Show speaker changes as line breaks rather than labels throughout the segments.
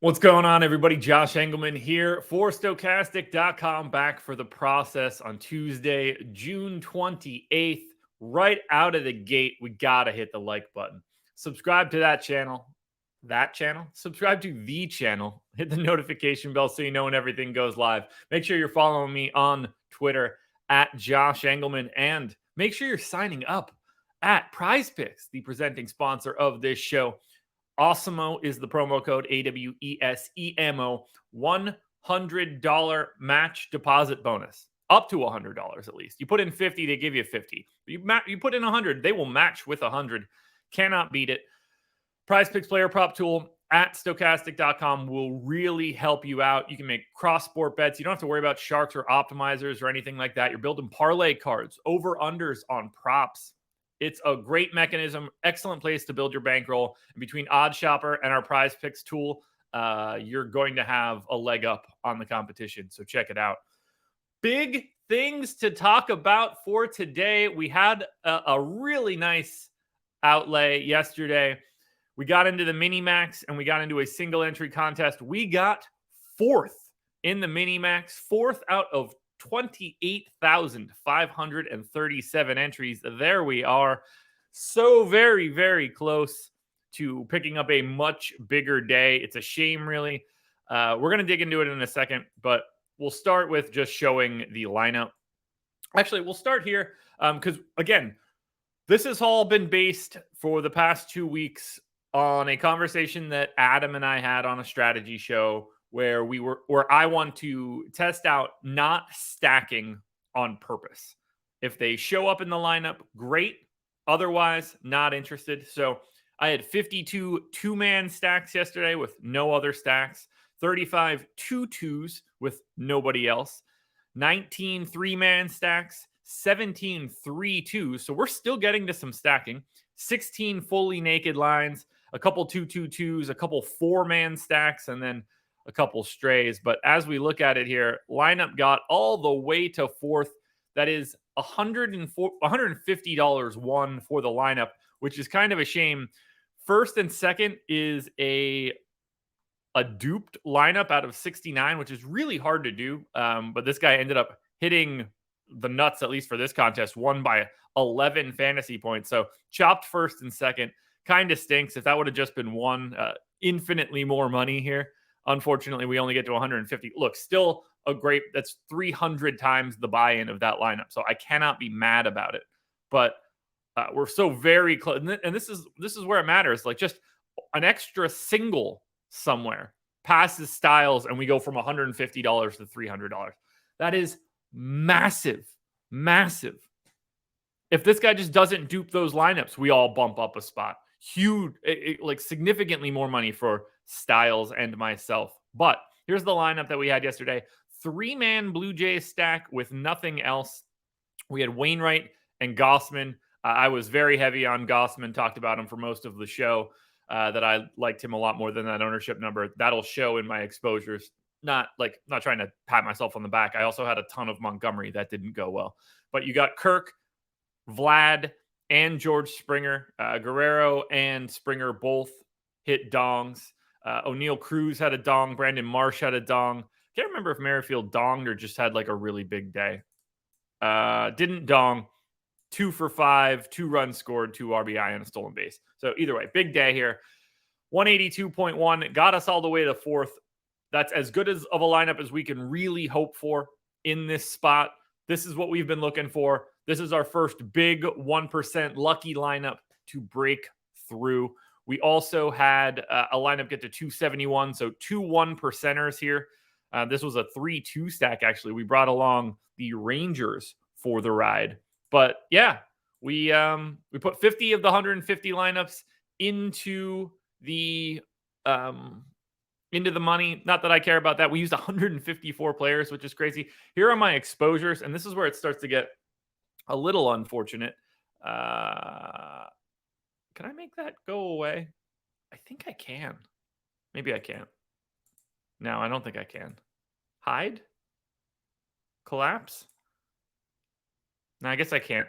What's going on, everybody? Josh Engleman here for Stokastic.com, back for the process on Tuesday, June 28th. Right out of the gate, we got to hit the like button. Subscribe to that channel. Subscribe to the channel. Hit the notification bell so you know when everything goes live. Make sure you're following me on Twitter at Josh Engleman. And make sure you're signing up at PrizePicks, the presenting sponsor of this show. Awesemo is the promo code, AWESEMO, $100 match deposit bonus, up to $100 at least. You put in 50, they give you 50. You put in 100, they will match with 100. Cannot beat it. PrizePicks player prop tool at Stokastic.com will really help you out. You can make cross-sport bets. You don't have to worry about sharks or optimizers or anything like that. You're building parlay cards, over-unders on props. It's a great mechanism, excellent place to build your bankroll. And between OddsShopper and our PrizePicks tool, you're going to have a leg up on the competition. So check it out. Big things to talk about for today. We had a really nice outlay yesterday. We got into the mini-max and we got into a single entry contest. We got fourth in the mini-max, fourth out of 28,537 entries. There we are. So very, very close to picking up a much bigger day. It's a shame, really. We're going to dig into it in a second, but we'll start with just showing the lineup. Actually, we'll start here because, again, this has all been based for the past 2 weeks on a conversation that Adam and I had on a strategy show where I want to test out not stacking on purpose. If they show up in the lineup, great. Otherwise, not interested. So I had 52 two-man stacks yesterday with no other stacks, 35 2-2s with nobody else, 19 three-man stacks, 17 3-2s. So we're still getting to some stacking, 16 fully naked lines, a couple 2-2-2s, a couple four-man stacks, and then a couple strays. But as we look at it here, lineup got all the way to fourth. That is $150 won for the lineup, which is kind of a shame. First and second is a duped lineup out of 69, which is really hard to do. But this guy ended up hitting the nuts, at least for this contest, won by 11 fantasy points. So chopped first and second. Kind of stinks. If that would have just been one, infinitely more money here. Unfortunately, we only get to 150. Look, still a great, that's 300 times the buy-in of that lineup. So I cannot be mad about it. But we're so very close. And this is where it matters. Like just an extra single somewhere passes Styles and we go from $150 to $300. That is massive, massive. If this guy just doesn't dupe those lineups, we all bump up a spot. Huge, like significantly more money for Styles and myself. But here's the lineup that we had yesterday. Three-man Blue Jays stack with nothing else. We had Wainwright and Gossman. I was very heavy on Gossman, talked about him for most of the show, that I liked him a lot more than that ownership number. That'll show in my exposures. Not trying to pat myself on the back. I also had a ton of Montgomery. That didn't go well. But you got Kirk, Vlad, and George Springer. Guerrero and Springer both hit dongs. O'Neill Cruz had a dong. Brandon Marsh had a dong. Can't remember if Merrifield donged or just had like a really big day. Didn't dong. 2 for 5, 2 runs scored, 2 RBI and a stolen base. So either way, big day here. 182.1 got us all the way to fourth. That's as good as of a lineup as we can really hope for in this spot. This is what we've been looking for. This is our first big 1% lucky lineup to break through. We also had a lineup get to 271, so 2 1%ers here. This was a 3-2 stack, actually. We brought along the Rangers for the ride. But yeah, we put 50 of the 150 lineups into the money. Not that I care about that. We used 154 players, which is crazy. Here are my exposures, and this is where it starts to get a little unfortunate. Can I make that go away? I think I can. Maybe I can't. No, I don't think I can. Hide? Collapse? No, I guess I can't.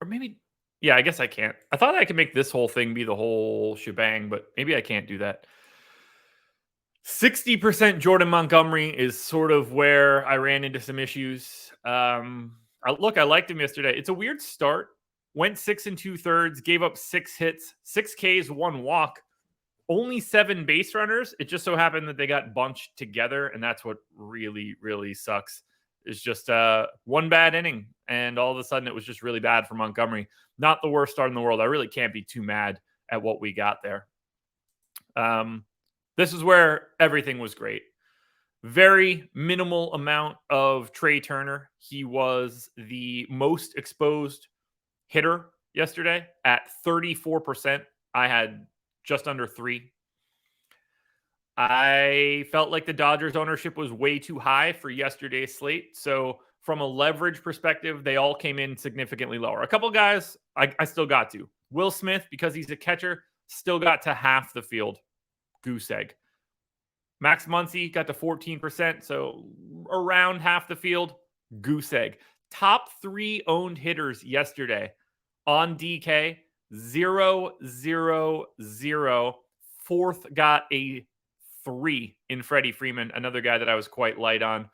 Or maybe, yeah, I guess I can't. I thought I could make this whole thing be the whole shebang, but maybe I can't do that. 60% Jordan Montgomery is sort of where I ran into some issues. I liked him yesterday. It's a weird start. Went 6 2/3, gave up 6 hits, 6 Ks, 1 walk, only 7 base runners. It just so happened that they got bunched together, and that's what really, really sucks. It's just one bad inning, and all of a sudden it was just really bad for Montgomery. Not the worst start in the world. I really can't be too mad at what we got there. This is where everything was great. Very minimal amount of Trey Turner. He was the most exposed hitter yesterday at 34%. I had just under 3. I felt like the Dodgers ownership was way too high for yesterday's slate. So from a leverage perspective, they all came in significantly lower. A couple guys I still got to. Will Smith, because he's a catcher, still got to half the field. Goose egg. Max Muncy got to 14%, so around half the field. Goose egg. Top 3 owned hitters yesterday on DK, 0, 0, 0. Fourth got a 3 in Freddie Freeman, another guy that I was quite light on.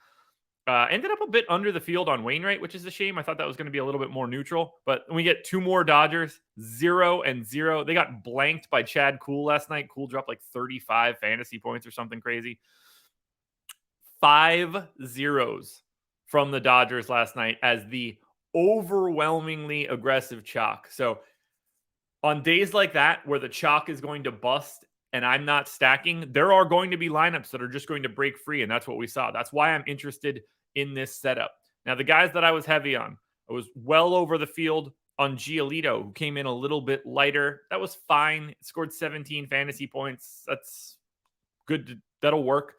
Ended up a bit under the field on Wainwright, which is a shame. I thought that was going to be a little bit more neutral. But we get 2 more Dodgers, 0 and 0. They got blanked by Chad Kuhl last night. Kuhl dropped like 35 fantasy points or something crazy. 5 zeros from the Dodgers last night as the overwhelmingly aggressive chalk. So on days like that where the chalk is going to bust and I'm not stacking, there are going to be lineups that are just going to break free, and that's what we saw. That's why I'm interested in this setup. Now, the guys that I was heavy on, I was well over the field on Giolito, who came in a little bit lighter. That was fine. Scored 17 fantasy points. That's good. That'll work.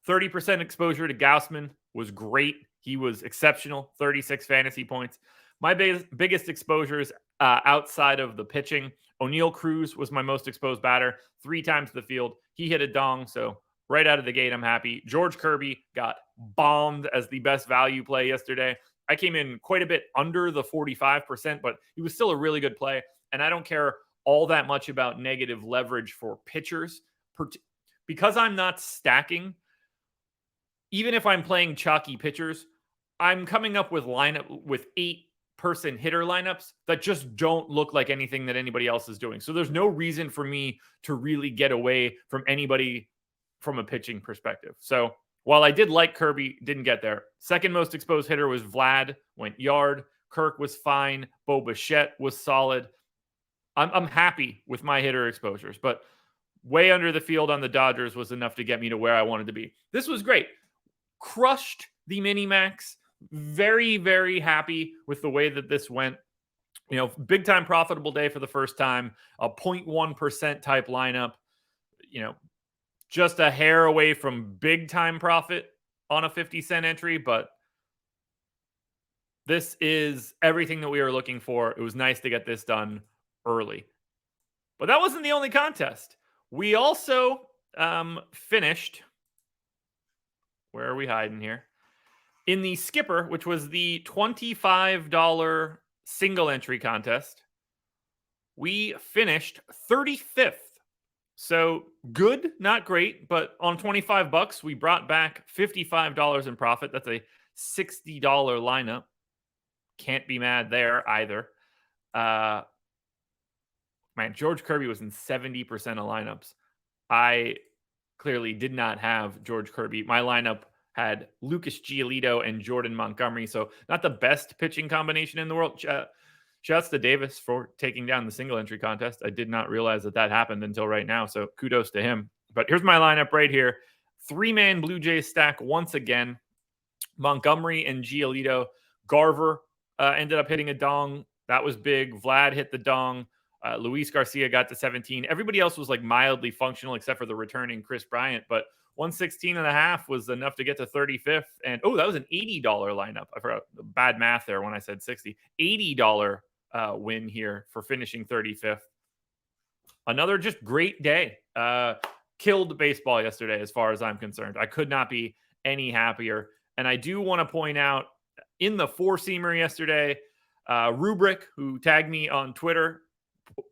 30% exposure to Gausman was great. He was exceptional. 36 fantasy points. My biggest exposures outside of the pitching, O'Neal Cruz was my most exposed batter. 3 times the field. He hit a dong, so right out of the gate, I'm happy. George Kirby got bombed as the best value play yesterday. I came in quite a bit under the 45%, but he was still a really good play. And I don't care all that much about negative leverage for pitchers. Because I'm not stacking, even if I'm playing chalky pitchers, I'm coming up with 8-person hitter lineups that just don't look like anything that anybody else is doing. So there's no reason for me to really get away from anybody from a pitching perspective. So while I did like Kirby, didn't get there. Second most exposed hitter was Vlad, went yard. Kirk was fine. Bo Bichette was solid. I'm happy with my hitter exposures, but way under the field on the Dodgers was enough to get me to where I wanted to be. This was great. Crushed the mini max. Very, very happy with the way that this went. You know, big time profitable day for the first time. A 0.1% type lineup. You know, just a hair away from big time profit on a 50-cent entry, but this is everything that we were looking for. It was nice to get this done early. But that wasn't the only contest. We also finished. Where are we hiding here? In the Skipper, which was the $25 single entry contest, we finished 35th. So good, not great, but on $25, we brought back $55 in profit. That's a $60 lineup. Can't be mad there either. Man, George Kirby was in 70% of lineups. I clearly did not have George Kirby. My lineup had Lucas Giolito and Jordan Montgomery, so not the best pitching combination in the world. Shouts to Davis for taking down the single entry contest. I did not realize that happened until right now, so kudos to him. But here's my lineup right here. 3-man Blue Jays stack once again. Montgomery and Giolito. Garver ended up hitting a dong. That was big. Vlad hit the dong. Luis Garcia got to 17. Everybody else was like mildly functional except for the returning Chris Bryant, but 116.5 was enough to get to 35th. And that was an $80 lineup. I forgot bad math there when I said 60. $80 win here for finishing 35th. Another just great day. Killed baseball yesterday as far as I'm concerned. I could not be any happier. And I do want to point out in the 4-seamer yesterday, Rubric, who tagged me on Twitter,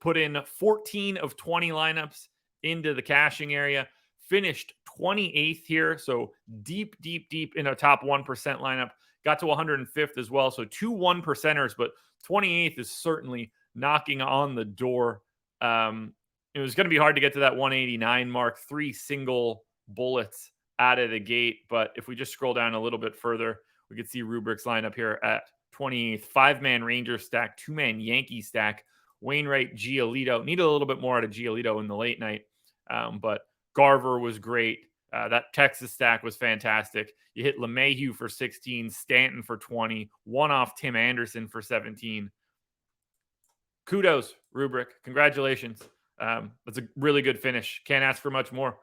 put in 14 of 20 lineups into the cashing area. finished 28th here. So deep in a top 1% lineup. Got to 105th as well. So 2 1%ers, but 28th is certainly knocking on the door. It was going to be hard to get to that 189 mark. 3 single bullets out of the gate. But if we just scroll down a little bit further, we could see Rubrick's lineup here at 28th. 5-man Ranger stack, 2-man Yankee stack. Wainwright, Giolito. Needed a little bit more out of Giolito in the late night. But Garver was great. That Texas stack was fantastic. You hit LeMahieu for 16, Stanton for 20, one off Tim Anderson for 17. Kudos, Rubric. Congratulations. That's a really good finish. Can't ask for much more.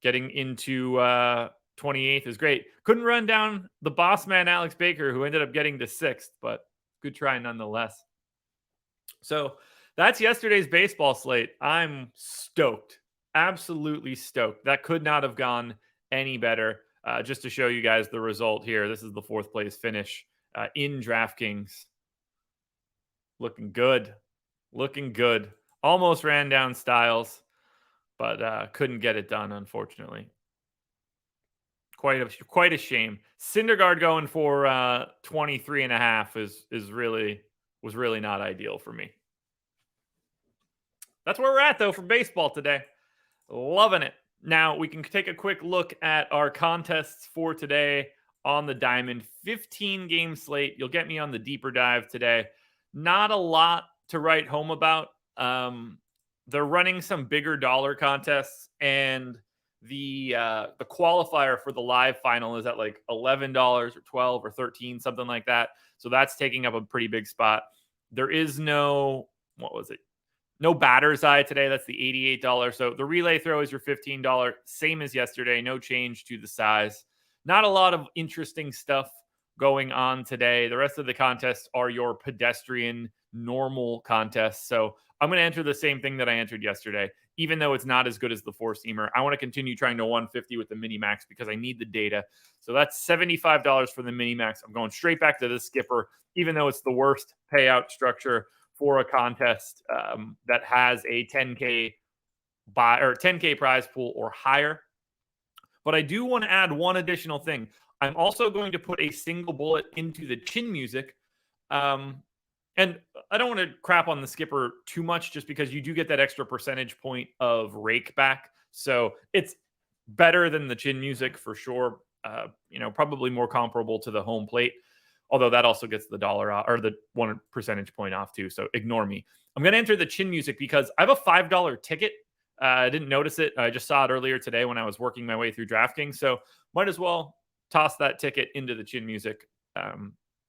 Getting into 28th is great. Couldn't run down the boss man, Alex Baker, who ended up getting to 6th, but good try nonetheless. So that's yesterday's baseball slate. I'm stoked. Absolutely stoked. That could not have gone any better. Just to show you guys the result here. This is the 4th place finish in DraftKings. Looking good. Looking good. Almost ran down Styles, but couldn't get it done, unfortunately. Quite a shame. Syndergaard going for 23.5 was really not ideal for me. That's where we're at, though, for baseball today. Loving it. Now, we can take a quick look at our contests for today on the Diamond. 15-game slate. You'll get me on the deeper dive today. Not a lot to write home about. They're running some bigger dollar contests, and the qualifier for the live final is at like $11 or $12 or $13, something like that. So that's taking up a pretty big spot. There is no, no batter's eye today. That's the $88. So the relay throw is your $15. Same as yesterday. No change to the size. Not a lot of interesting stuff going on today. The rest of the contests are your pedestrian normal contests. So I'm going to enter the same thing that I entered yesterday, even though it's not as good as the 4-seamer. I want to continue trying to 150 with the mini max because I need the data. So that's $75 for the mini max. I'm going straight back to the skipper, even though it's the worst payout structure for a contest that has a 10K buy or 10K prize pool or higher. But I do want to add one additional thing. I'm also going to put a single bullet into the chin music. And I don't want to crap on the skipper too much just because you do get that extra percentage point of rake back. So it's better than the chin music for sure. Probably more comparable to the home plate. Although that also gets the dollar off, or the 1 percentage point off too. So ignore me. I'm going to enter the chin music because I have a $5 ticket. I didn't notice it. I just saw it earlier today when I was working my way through DraftKings. So might as well toss that ticket into the chin music.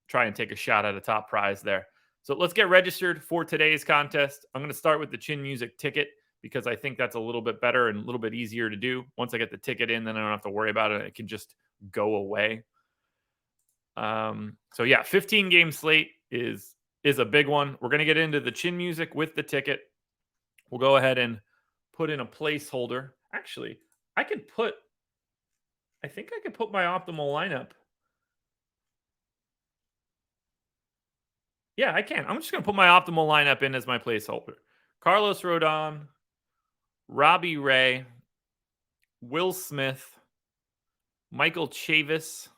Try and take a shot at a top prize there. So let's get registered for today's contest. I'm going to start with the chin music ticket because I think that's a little bit better and a little bit easier to do. Once I get the ticket in, then I don't have to worry about it. It can just go away. So yeah, 15-game slate is a big one. We're going to get into the chin music with the ticket. We'll go ahead and put in a placeholder. Actually, I think I could put my optimal lineup. Yeah, I can. I'm just going to put my optimal lineup in as my placeholder. Carlos Rodon, Robbie Ray, Will Smith, Michael Chavis,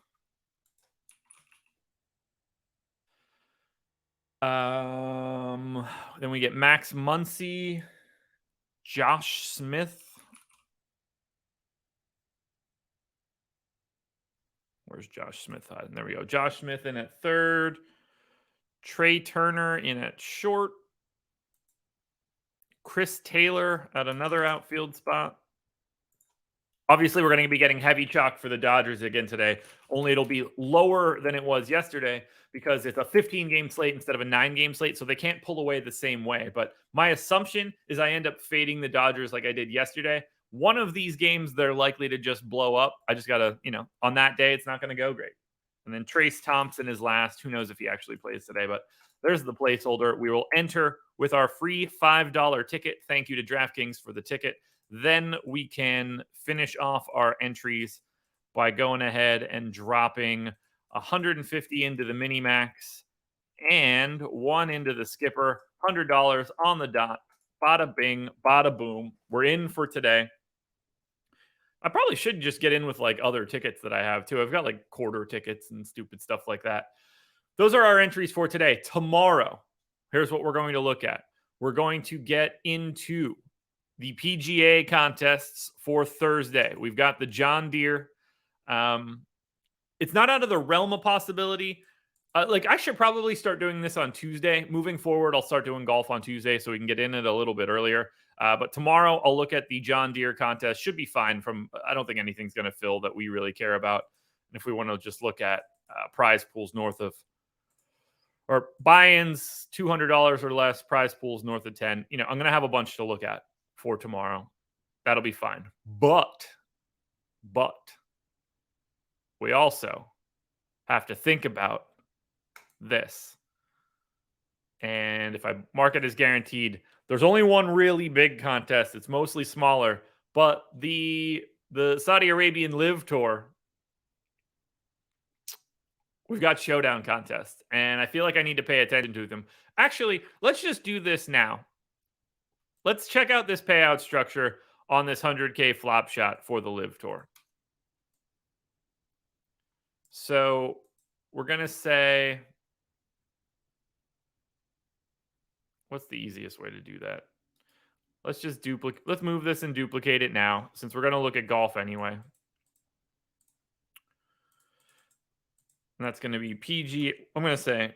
then we get Max Muncy, Josh Smith. Where's Josh Smith? There we go. Josh Smith in at third. Trey Turner in at short. Chris Taylor at another outfield spot. Obviously, we're going to be getting heavy chalk for the Dodgers again today. Only it'll be lower than it was yesterday because it's a 15-game slate instead of a 9-game slate, so they can't pull away the same way. But my assumption is I end up fading the Dodgers like I did yesterday. One of these games, they're likely to just blow up. I just got to, on that day, it's not going to go great. And then Trace Thompson is last. Who knows if he actually plays today, but there's the placeholder. We will enter with our free $5 ticket. Thank you to DraftKings for the ticket. Then we can finish off our entries by going ahead and dropping 150 into the mini max and 1 into the skipper, $100 on the dot. Bada bing, bada boom. We're in for today. I probably should just get in with like other tickets that I have too. I've got like quarter tickets and stupid stuff like that. Those are our entries for today. Tomorrow, here's what we're going to look at. We're going to get into the PGA contests for Thursday. We've got the John Deere. It's not out of the realm of possibility. I should probably start doing this on Tuesday. Moving forward, I'll start doing golf on Tuesday so we can get in it a little bit earlier. But tomorrow, I'll look at the John Deere contest. Should be fine. I don't think anything's going to fill that we really care about. And if we want to just look at prize pools north of, or buy-ins $200 or less, prize pools north of 10. I'm going to have a bunch to look at for tomorrow. That'll be fine. But we also have to think about this. And if I mark it as guaranteed, there's only one really big contest. It's mostly smaller, but the Saudi Arabian Live Tour, we've got showdown contests, and I feel like I need to pay attention to them. Actually, let's just do this now. Let's check out this payout structure on this 100K flop shot for the Live Tour. So we're going to say, what's the easiest way to do that? Let's just let's move this and duplicate it now, since we're going to look at golf anyway. And that's going to be PG. I'm just going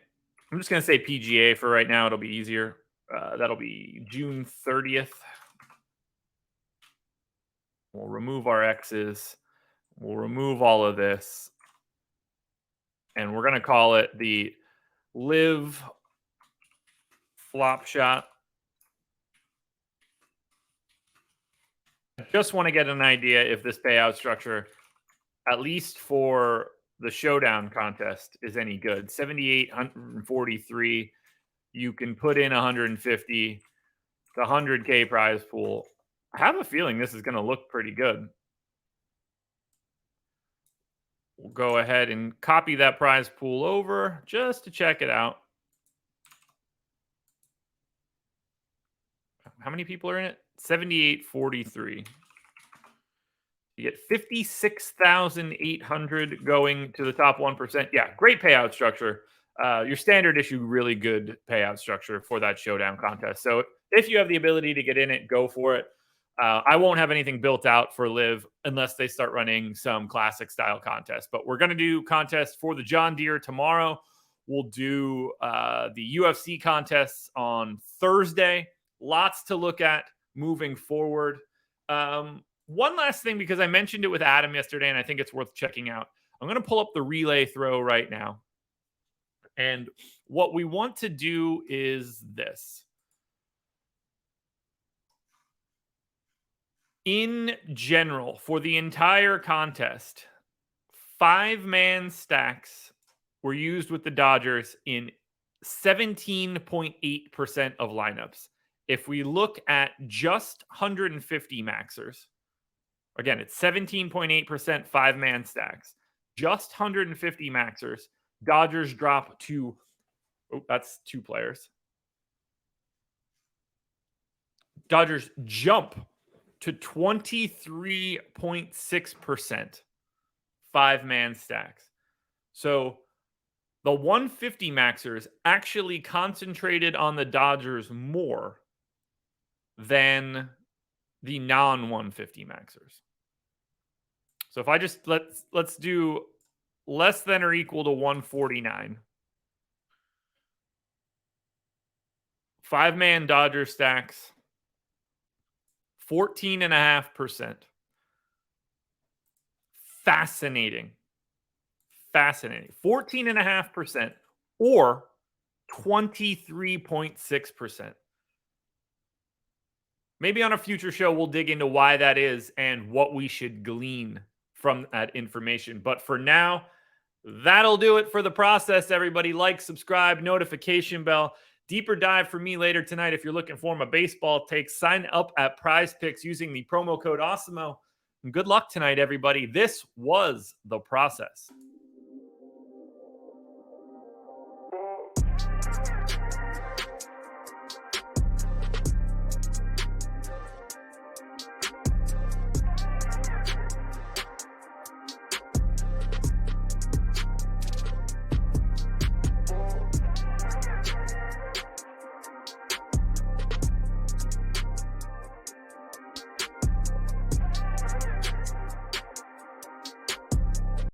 to say PGA for right now. It'll be easier. That'll be June 30th. We'll remove our X's. We'll remove all of this. And we're going to call it the Live Flop Shot. I just want to get an idea if this payout structure, at least for the showdown contest, is any good. 7,843. You can put in 150. The 100K prize pool. I have a feeling this is going to look pretty good. We'll go ahead and copy that prize pool over just to check it out. How many people are in it? 7,843. You get 56,800 going to the top 1%. Yeah, great payout structure. Your standard issue, really good payout structure for that showdown contest. So if you have the ability to get in it, go for it. I won't have anything built out for Live unless they start running some classic style contests. But we're going to do contests for the John Deere tomorrow. We'll do the UFC contests on Thursday. Lots to look at moving forward. One last thing, because I mentioned it with Adam yesterday, and I think it's worth checking out. I'm going to pull up the relay throw right now. And what we want to do is this. In general, for the entire contest, 5-man stacks were used with the Dodgers in 17.8% of lineups. If we look at just 150 maxers, again, it's 17.8% 5-man stacks. Just 150 maxers. Dodgers drop to, that's 2 players. Dodgers jump to 23.6% 5-man stacks. So the 150 maxers actually concentrated on the Dodgers more than the non-150 maxers. So if I just let's do less than or equal to 149. 5-man Dodger stacks, 14.5%. Fascinating. 14.5% or 23.6%. Maybe on a future show, we'll dig into why that is and what we should glean from that information. But for now, that'll do it for the process, everybody. Like, subscribe, notification bell. Deeper dive for me later tonight. If you're looking for my baseball takes, sign up at PrizePicks using the promo code Awesemo. And good luck tonight, everybody. This was the process.